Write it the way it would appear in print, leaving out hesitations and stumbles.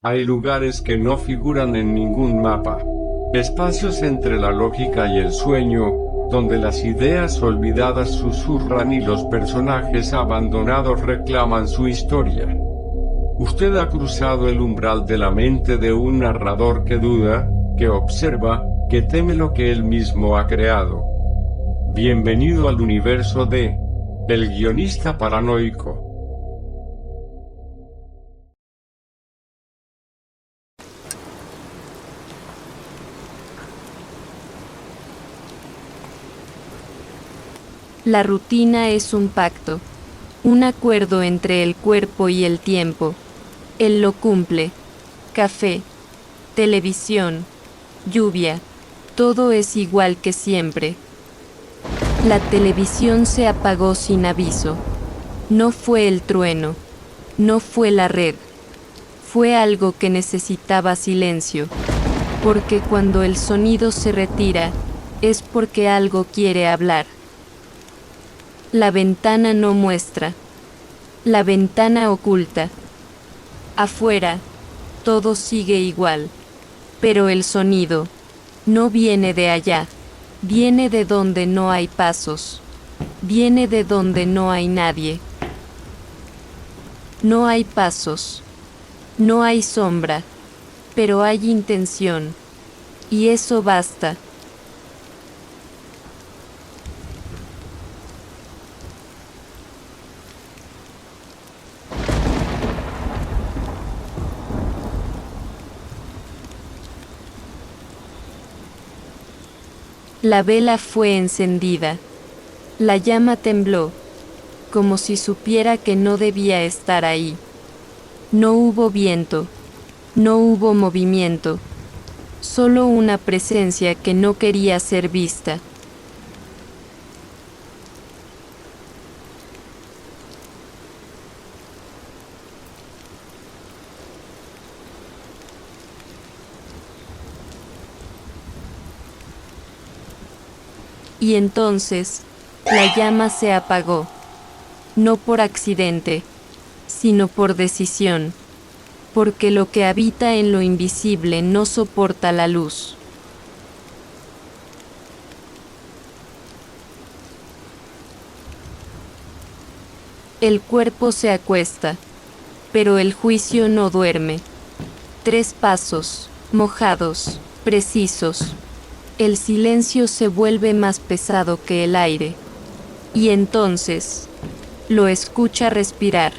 Hay lugares que no figuran en ningún mapa. Espacios entre la lógica y el sueño, donde las ideas olvidadas susurran y los personajes abandonados reclaman su historia. Usted ha cruzado el umbral de la mente de un narrador que duda, que observa, que teme lo que él mismo ha creado. Bienvenido al universo de El guionista paranoico. La rutina es un pacto, un acuerdo entre el cuerpo y el tiempo. Él lo cumple. Café, televisión, lluvia, todo es igual que siempre. La televisión se apagó sin aviso. No fue el trueno, no fue la red, fue algo que necesitaba silencio, porque cuando el sonido se retira, es porque algo quiere hablar. La ventana no muestra. La ventana oculta. Afuera, todo sigue igual. Pero el sonido no viene de allá. Viene de donde no hay pasos. Viene de donde no hay nadie. No hay pasos. No hay sombra. Pero hay intención. Y eso basta. La vela fue encendida. La llama tembló, como si supiera que no debía estar ahí. No hubo viento, no hubo movimiento, solo una presencia que no quería ser vista. Y entonces, la llama se apagó, no por accidente, sino por decisión, porque lo que habita en lo invisible no soporta la luz. El cuerpo se acuesta, pero el juicio no duerme. 3 pasos, mojados, precisos. El silencio se vuelve más pesado que el aire. Y entonces, lo escucha respirar.